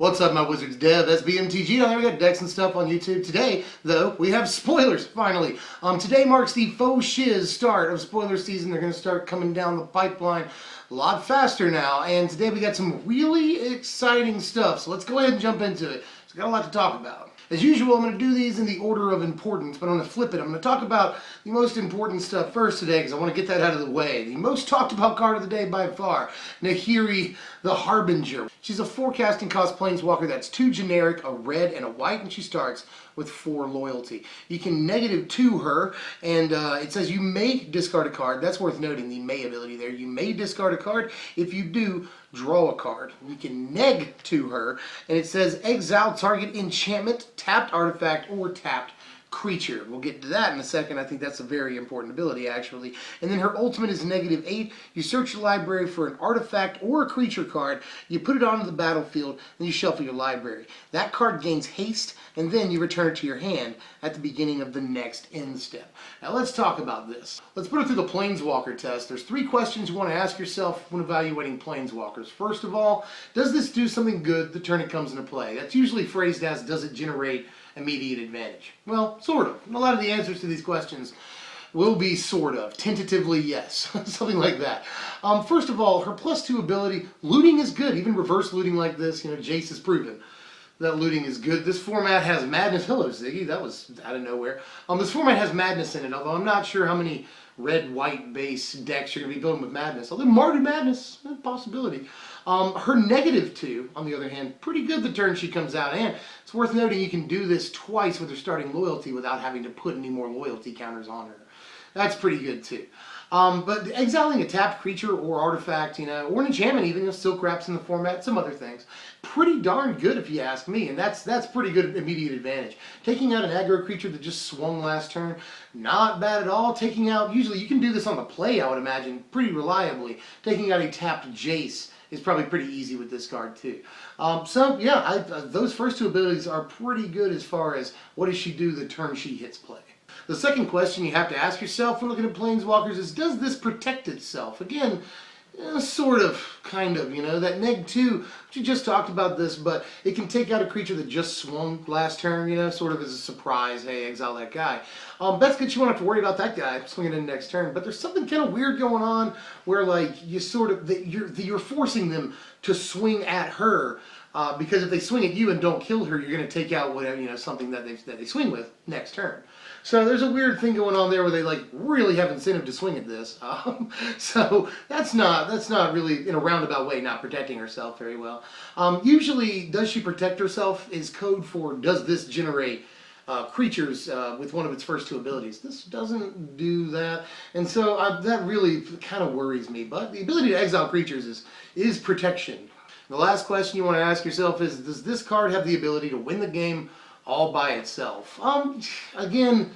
What's up, my Wizards Dev? That's BMTG. Now we got decks and stuff on YouTube. Today, though, we have spoilers, finally. Today marks the faux shiz start of spoiler season. They're going to start coming down the pipeline a lot faster now. And today we got some really exciting stuff. So let's go ahead and jump into it. So we got a lot to talk about. As usual, I'm going to do these in the order of importance, but I'm going to flip it. I'm going to talk about the most important stuff first today because I want to get that out of the way. The most talked about card of the day by far, Nahiri, the Harbinger. She's a 4 casting cost planeswalker that's 2 generic, a red and a white, and she starts with 4 loyalty. You can -2 her, and it says you may discard a card. That's worth noting, the may ability there. You may discard a card. If you do, draw a card. You can -2 her, and it says exile target enchantment, tapped artifact, or tapped creature. We'll get to that in a second. I think that's a very important ability, actually. And then her ultimate is -8. You search your library for an artifact or a creature card, you put it onto the battlefield, and you shuffle your library. That card gains haste, and then you return it to your hand at the beginning of the next end step. Now let's talk about this. Let's put it through the Planeswalker test. There's 3 questions you want to ask yourself when evaluating Planeswalkers. First of all, does this do something good the turn it comes into play? That's usually phrased as, does it generate immediate advantage? Well, sort of. And a lot of the answers to these questions will be sort of. Tentatively, yes. Something like that. First of all, her +2 ability, looting is good. Even reverse looting like this, Jace has proven that looting is good. This format has madness. Hello, Ziggy. That was out of nowhere. This format has madness in it, although I'm not sure how many red-white base decks you're going to be building with madness. Although Mardu Madness, a possibility. Her -2, on the other hand, pretty good the turn she comes out. And it's worth noting you can do this twice with her starting loyalty without having to put any more loyalty counters on her. That's pretty good too. But exiling a tapped creature or artifact, or an enchantment even, Silk Wraps in the format, some other things. Pretty darn good if you ask me, and that's pretty good immediate advantage. Taking out an aggro creature that just swung last turn, not bad at all. Taking out, usually you can do this on the play, I would imagine, pretty reliably. Taking out a tapped Jace is probably pretty easy with this card too. So yeah, those first 2 abilities are pretty good as far as what does she do the turn she hits play. The second question you have to ask yourself when looking at Planeswalkers is, does this protect itself? Again, sort of, kind of, that -2, we just talked about this, but it can take out a creature that just swung last turn, sort of as a surprise, hey, exile that guy. That's good, you won't have to worry about that guy swinging in next turn, but there's something kind of weird going on where, like, you sort of, you're forcing them to swing at her, because if they swing at you and don't kill her, you're going to take out whatever, something that they swing with next turn. So there's a weird thing going on there where they really have incentive to swing at this. So that's not really, in a roundabout way, not protecting herself very well. Usually, does she protect herself is code for, does this generate creatures with one of its first 2 abilities. This doesn't do that, and so that really kind of worries me. But the ability to exile creatures is protection. The last question you want to ask yourself is, does this card have the ability to win the game all by itself? Again,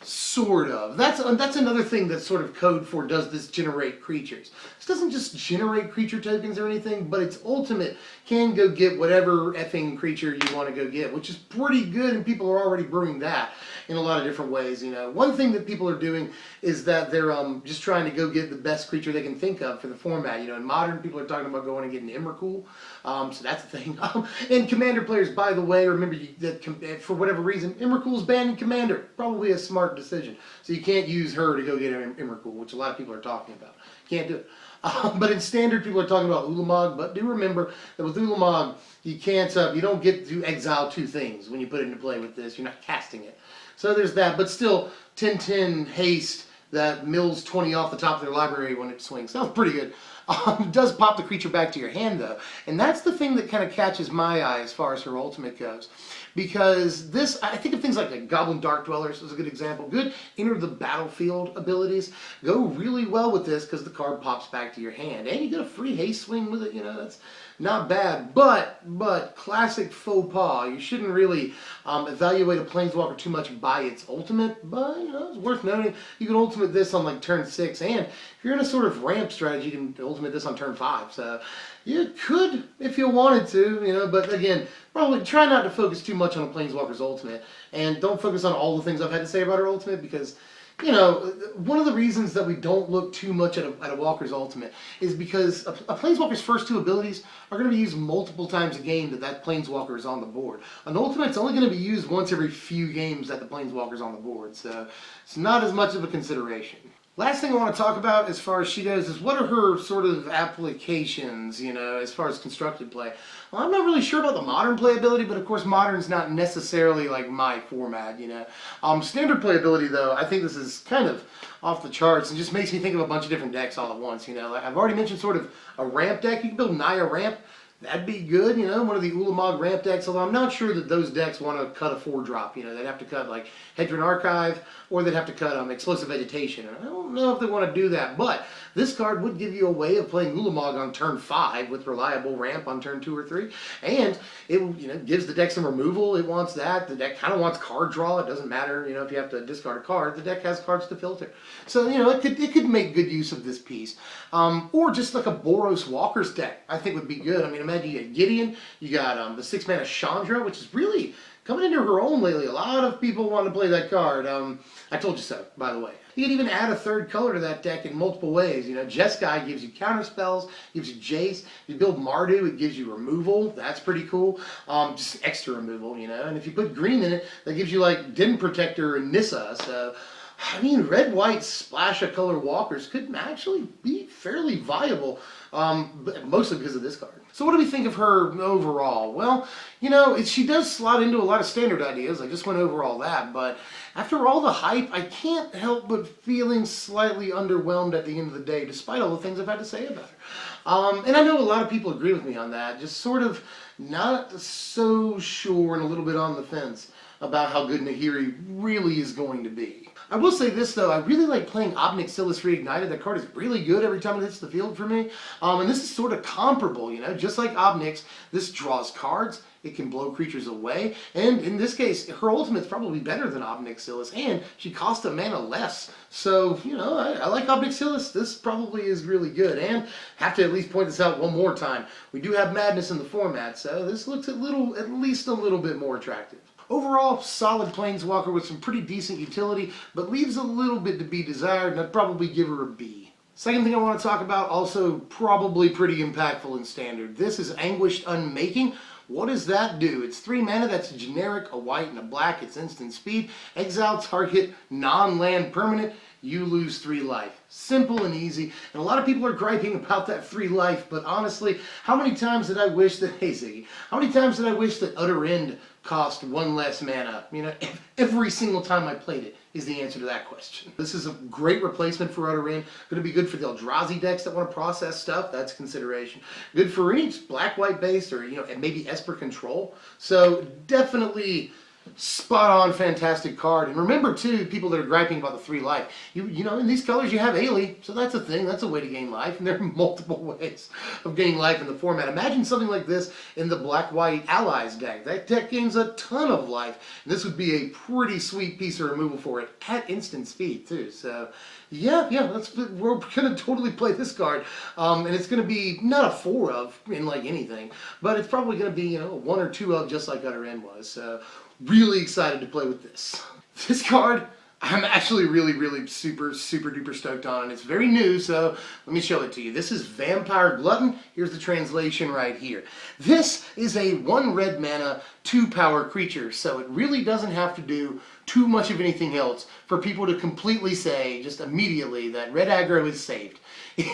sort of. That's another thing that's sort of code for, does this generate creatures? This doesn't just generate creature tokens or anything, but its ultimate can go get whatever effing creature you want to go get, which is pretty good, and people are already brewing that in a lot of different ways. One thing that people are doing is that they're just trying to go get the best creature they can think of for the format. In Modern, people are talking about going and getting Emrakul, so that's a thing. And Commander players, by the way, remember that for whatever reason, Emrakul is banned in Commander. Probably a smart decision. So you can't use her to go get Emrakul, which a lot of people are talking about. Can't do it. But in Standard, people are talking about Ulamog, but do remember that with Ulamog, you don't get to exile 2 things when you put it into play with this. You're not casting it. So there's that, but still, 10/10 haste that mills 20 off the top of their library when it swings. Sounds pretty good. It does pop the creature back to your hand, though. And that's the thing that kind of catches my eye as far as her ultimate goes. Because this, I think of things like Goblin Dark Dwellers is a good example. Good enter the battlefield abilities go really well with this because the card pops back to your hand. And you get a free haste swing with it, that's not bad. But classic faux pas. You shouldn't really evaluate a Planeswalker too much by its ultimate. But, it's worth noting. You can ultimate this on turn 6. And if you're in a sort of ramp strategy, you can ultimate this on turn 5. So you could if you wanted to, but again, probably try not to focus too much on a Planeswalker's ultimate, and don't focus on all the things I've had to say about her ultimate, because you know, one of the reasons that we don't look too much at a Walker's Ultimate is because a Planeswalker's first two abilities are going to be used multiple times a game that Planeswalker is on the board. An Ultimate's only going to be used once every few games that the Planeswalker's on the board, so it's not as much of a consideration. Last thing I want to talk about as far as she goes is what are her sort of applications, you know, as far as constructed play. Well, I'm not really sure about the modern playability, but of course modern's not necessarily like my format, you know. Standard playability though, I think this is kind of off the charts and just makes me think of a bunch of different decks all at once, you know. Like I've already mentioned sort of a ramp deck. You can build Naya ramp. That'd be good, you know, one of the Ulamog ramp decks, although I'm not sure that those decks want to cut a 4-drop, you know, they'd have to cut like Hedron Archive, or they'd have to cut Explosive Vegetation, and I don't know if they want to do that, but this card would give you a way of playing Ulamog on turn 5 with reliable ramp on turn 2 or 3, and it, you know, gives the deck some removal. It wants that. The deck kind of wants card draw. It doesn't matter, you know, if you have to discard a card, the deck has cards to filter. So, you know, it could make good use of this piece. Or just like a Boros Walker's deck, I think would be good. I mean, imagine you got Gideon, you got the 6-mana Chandra, which is really coming into her own lately. A lot of people want to play that card. I told you so, by the way. You can even add a third color to that deck in multiple ways. You know, Jeskai gives you counter spells, gives you Jace. If you build Mardu, it gives you removal. That's pretty cool. Just extra removal, you know. And if you put green in it, that gives you like Den Protector and Nissa. So, I mean, red-white splash of color walkers could actually be fairly viable, mostly because of this card. So what do we think of her overall? Well, you know, she does slot into a lot of standard ideas. I just went over all that, but after all the hype, I can't help but feeling slightly underwhelmed at the end of the day, despite all the things I've had to say about her. And I know a lot of people agree with me on that, just sort of not so sure and a little bit on the fence about how good Nahiri really is going to be. I will say this though, I really like playing Obnic Silas Reignited. That card is really good every time it hits the field for me. And this is sort of comparable, you know, just like Obnic's, this draws cards, it can blow creatures away, and in this case, her ultimate's probably better than Obnic Silas, and she costs a mana less. So, you know, I like Obnic Silas. This probably is really good, and have to at least point this out one more time. We do have Madness in the format, so this looks at least a little bit more attractive. Overall, solid Planeswalker with some pretty decent utility, but leaves a little bit to be desired, and I'd probably give her a B. Second thing I want to talk about, also probably pretty impactful in Standard. This is Anguished Unmaking. What does that do? It's 3 mana, that's a generic, a white, and a black. It's instant speed. Exile target non-land permanent. You lose 3 life. Simple and easy. And a lot of people are griping about that 3 life, but honestly, how many times did I wish that, hey Ziggy, how many times did I wish that Utter End cost 1 less mana? You know, every single time I played it is the answer to that question. This is a great replacement for Utter End. Going to be good for the Eldrazi decks that want to process stuff. That's consideration. Good for any black-white based or, you know, maybe Esper Control. So definitely spot on, fantastic card. And remember too, people that are griping about the 3 life, you know, in these colors you have Ailey, so that's a thing, that's a way to gain life, and there are multiple ways of gaining life in the format. Imagine something like this in the black-white allies deck. That deck gains a ton of life, and this would be a pretty sweet piece of removal for it at instant speed too. So yeah, we're gonna totally play this card, and it's gonna be not a 4 of in like anything, but it's probably gonna be, you know, a 1 or 2 of just like Utter End was. So really excited to play with this. This card, I'm actually really super duper stoked on, and it's very new, so let me show it to you. This is Vampire Glutton. Here's the translation right here. This is a 1 red mana, 2 power creature, so it really doesn't have to do too much of anything else for people to completely say, just immediately, that red aggro is saved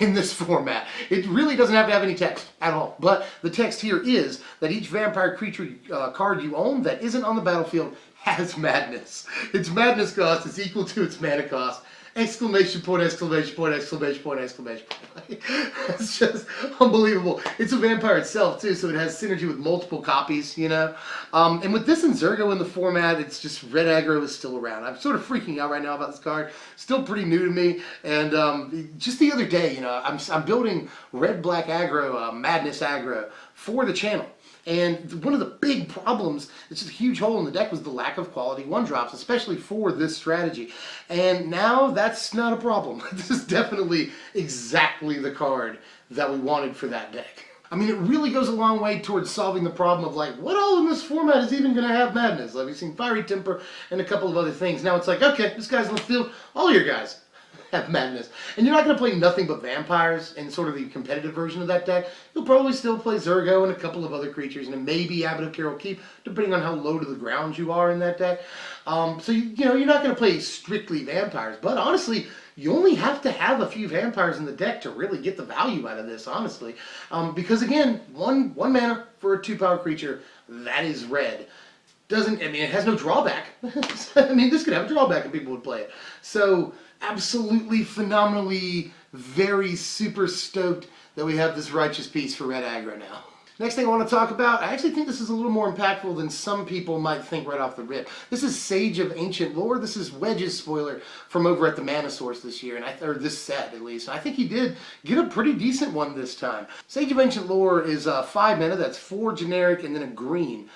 in this format. It really doesn't have to have any text at all, but the text here is that each vampire creature card you own that isn't on the battlefield has madness. Its madness cost is equal to its mana cost. Exclamation point, exclamation point, exclamation point, exclamation point. It's just unbelievable. It's a vampire itself too, so it has synergy with multiple copies, you know. And with this and Zergo in the format, it's just red aggro is still around. I'm sort of freaking out right now about this card. Still pretty new to me. And just the other day, you know, I'm building red-black aggro, madness aggro for the channel. And one of the big problems, it's just a huge hole in the deck, was the lack of quality 1-drops, especially for this strategy. And now that's not a problem. This is definitely exactly the card that we wanted for that deck. I mean, it really goes a long way towards solving the problem of like, what all in this format is even going to have madness? Like, we've seen Fiery Temper and a couple of other things. Now it's like, okay, this guy's on the field, all your guys have madness. And you're not going to play nothing but vampires in sort of the competitive version of that deck. You'll probably still play Zurgo and a couple of other creatures, and then maybe Abbot of Carol Keep, depending on how low to the ground you are in that deck. So, you know, you're not going to play strictly vampires, but honestly, you only have to have a few vampires in the deck to really get the value out of this, honestly. Because again, one mana for a 2-power creature, that is red. It has no drawback. I mean, this could have a drawback and people would play it. So, absolutely, phenomenally, very super stoked that we have this righteous piece for red aggro now. Next thing I want to talk about, I actually think this is a little more impactful than some people might think right off the rip. This is Sage of Ancient Lore. This is Wedge's spoiler from over at the Mana Source this year, or this set at least. And I think he did get a pretty decent one this time. Sage of Ancient Lore is 5 mana, that's 4 generic and then a green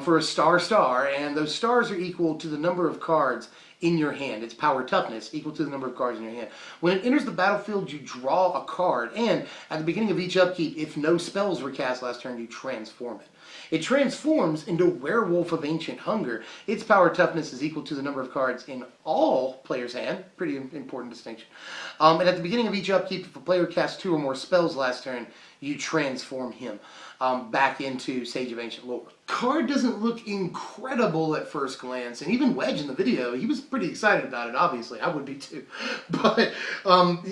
for a star, and those stars are equal to the number of cards in your hand. Its power toughness equal to the number of cards in your hand. When it enters the battlefield, you draw a card, and at the beginning of each upkeep, if no spells were cast last turn, you transform it. It transforms into Werewolf of Ancient Hunger. Its power toughness is equal to the number of cards in all players' hand. Pretty important distinction. And at the beginning of each upkeep, if a player casts 2 or more spells last turn, you transform him back into Sage of Ancient Lore. Card doesn't look incredible at first glance, and even Wedge in the video, he was pretty excited about it, obviously. I would be too. But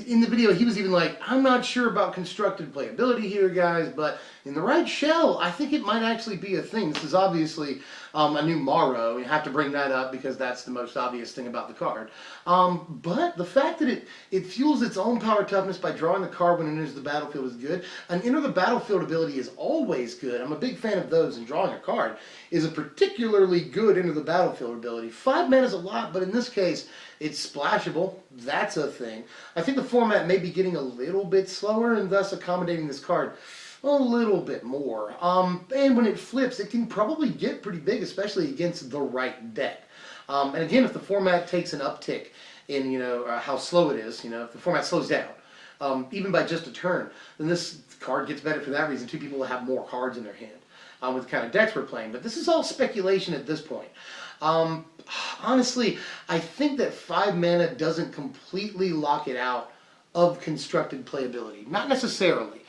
in the video, he was even like, I'm not sure about constructed playability here, guys, but in the right shell, I think it might actually be a thing. This is obviously a new Morrow. You have to bring that up because that's the most obvious thing about the card. But the fact that it fuels its own power toughness by drawing the card when it enters the battlefield is good. An enter the battlefield ability is always good. I'm a big fan of those, and drawing a card is a particularly good enter the battlefield ability. 5 mana is a lot, but in this case, it's splashable. That's a thing. I think the format may be getting a little bit slower and thus accommodating this card a little bit more. And when it flips, it can probably get pretty big, especially against the right deck. And again, if the format takes an uptick in, how slow it is, if the format slows down, even by just a turn, then this card gets better for that reason. 2 people will have more cards in their hand with the kind of decks we're playing. But this is all speculation at this point. Honestly, I think that 5 mana doesn't completely lock it out of constructed playability. Not necessarily.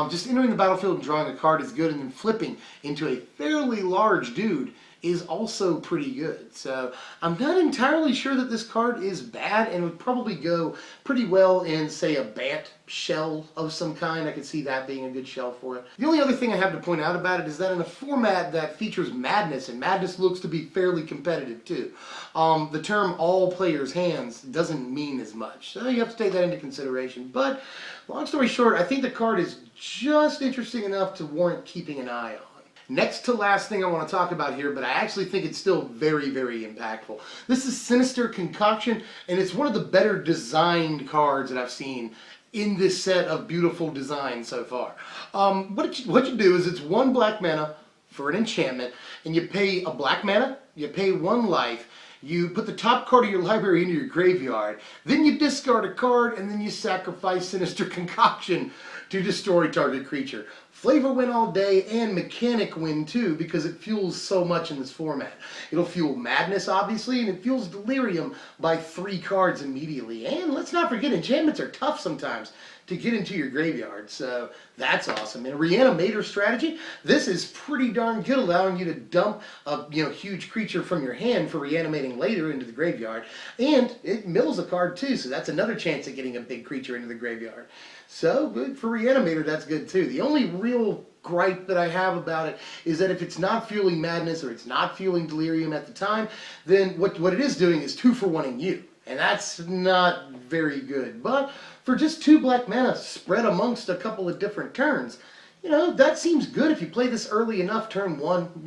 Just entering the battlefield and drawing a card is good, and then flipping into a fairly large dude is also pretty good. So I'm not entirely sure that this card is bad, and would probably go pretty well in, say, a Bant shell of some kind. I could see that being a good shell for it. The only other thing I have to point out about it is that in a format that features Madness, and Madness looks to be fairly competitive too, the term all players' hands doesn't mean as much. So you have to take that into consideration. But long story short, I think the card is just interesting enough to warrant keeping an eye on. Next to last thing I want to talk about here, but I actually think it's still very, very impactful. This is Sinister Concoction, and it's one of the better designed cards that I've seen in this set of beautiful designs so far. What you do is it's 1 black mana for an enchantment, and you pay a black mana, you pay 1 life, you put the top card of your library into your graveyard, then you discard a card, and then you sacrifice Sinister Concoction to destroy target creature. Flavor win all day, and mechanic win too, because it fuels so much in this format. It'll fuel Madness, obviously, and it fuels Delirium by 3 cards immediately. And let's not forget, enchantments are tough sometimes to get into your graveyard, so that's awesome. In a Reanimator strategy, this is pretty darn good, allowing you to dump a huge creature from your hand for reanimating later into the graveyard. And it mills a card too, so that's another chance at getting a big creature into the graveyard. So, good for Reanimator, that's good too. The only real gripe that I have about it is that if it's not fueling Madness or it's not fueling Delirium at the time, then what it is doing is 2-for-1-ing you. And that's not very good. But for just 2 black mana spread amongst a couple of different turns, that seems good. If you play this early enough, turn 1,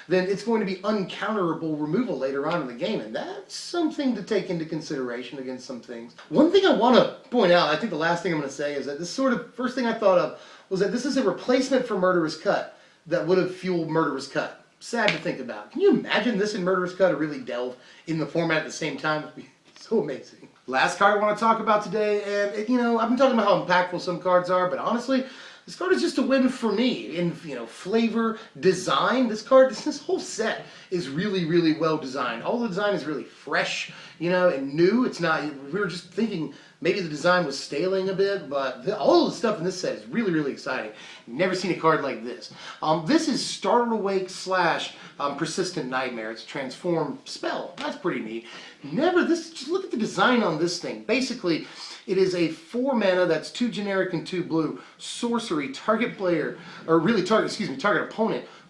then it's going to be uncounterable removal later on in the game. And that's something to take into consideration against some things. One thing I want to point out, I think the last thing I'm going to say, is that this sort of first thing I thought of was that this is a replacement for Murderous Cut that would have fueled Murderous Cut. Sad to think about. Can you imagine this and Murderous Cut to really delve in the format at the same time? It would be so amazing. Last card I want to talk about today, and I've been talking about how impactful some cards are, but honestly, This card is just a win for me in, flavor, design. This whole set is really, really well designed. All the design is really fresh, and new. It's not. We were just thinking maybe the design was staling a bit, but all of the stuff in this set is really, really exciting. Never seen a card like this. This is Startled Awake / Persistent Nightmare. It's a transform spell. That's pretty neat. Just look at the design on this thing. Basically, it is a 4 mana that's 2 generic and 2 blue sorcery. Target opponent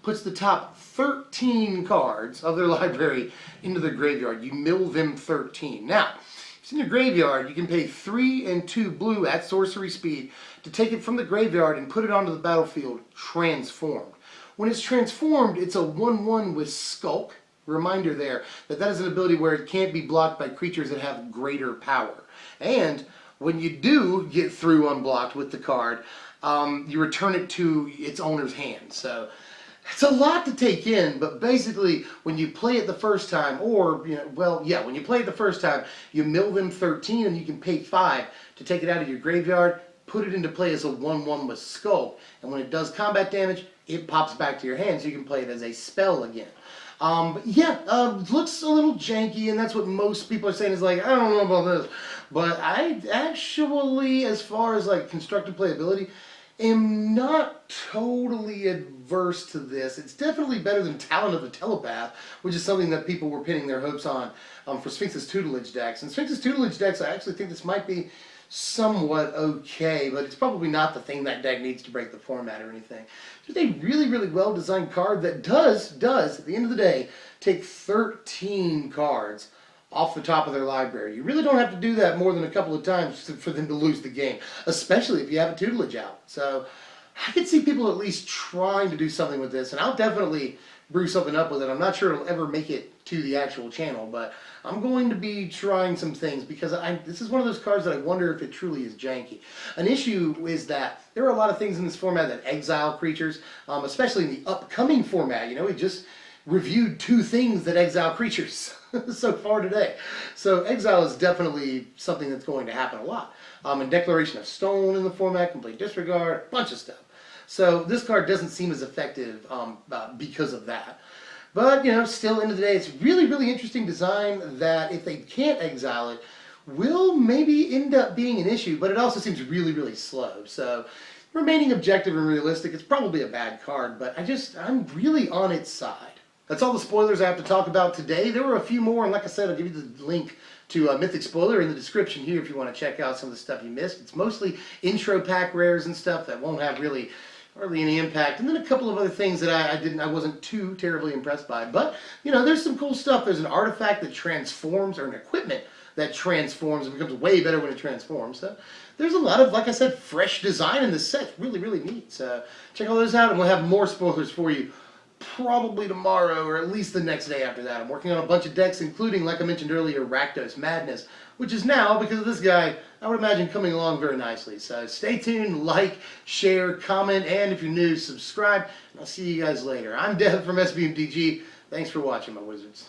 puts the top 13 cards of their library into their graveyard. You mill them 13. Now, if it's in your graveyard, you can pay 3 and 2 blue at sorcery speed to take it from the graveyard and put it onto the battlefield transformed. When it's transformed, it's a 1/1 with Skulk. Reminder there that is an ability where it can't be blocked by creatures that have greater power. And when you do get through unblocked with the card, you return it to its owner's hand. So it's a lot to take in, but basically when you play it the first time, when you play it the first time, you mill them 13 and you can pay 5 to take it out of your graveyard, put it into play as a 1/1 with Skulk, and when it does combat damage, it pops back to your hand so you can play it as a spell again. Looks a little janky, and that's what most people are saying is like, I don't know about this. But I actually, as far as like constructed playability, am not totally adverse to this. It's definitely better than Talon of the Telepath, which is something that people were pinning their hopes on for Sphinx's Tutelage decks. And Sphinx's Tutelage decks, I actually think this might be somewhat okay, but it's probably not the thing that deck needs to break the format or anything. Just a really, really well-designed card that does, at the end of the day, take 13 cards off the top of their library. You really don't have to do that more than a couple of times for them to lose the game, especially if you have a tutelage out. So I could see people at least trying to do something with this, and I'll definitely brew something up with it. I'm not sure it'll ever make it to the actual channel, but I'm going to be trying some things because this is one of those cards that I wonder if it truly is janky. An issue is that there are a lot of things in this format that exile creatures, especially in the upcoming format. We just reviewed 2 things that exile creatures so far today. So exile is definitely something that's going to happen a lot. And Declaration of Stone in the format, Complete Disregard, a bunch of stuff. So this card doesn't seem as effective because of that. But, still, end of the day, it's really, really interesting design that if they can't exile it, will maybe end up being an issue, but it also seems really, really slow. So, remaining objective and realistic, it's probably a bad card, but I'm really on its side. That's all the spoilers I have to talk about today. There were a few more, and like I said, I'll give you the link to Mythic Spoiler in the description here if you want to check out some of the stuff you missed. It's mostly intro pack rares and stuff that won't have hardly any impact, and then a couple of other things that I wasn't too terribly impressed by. But there's some cool stuff. There's an artifact that transforms, or an equipment that transforms and becomes way better when it transforms. So there's a lot of, like I said, fresh design in this set. It's really, really neat. So check all those out, and we'll have more spoilers for you probably tomorrow, or at least the next day after that. I'm working on a bunch of decks, including, like I mentioned earlier, Rakdos Madness, which is now, because of this guy, I would imagine coming along very nicely. So stay tuned, like, share, comment, and if you're new, subscribe. And I'll see you guys later. I'm Dev from SBMTG. Thanks for watching, my wizards.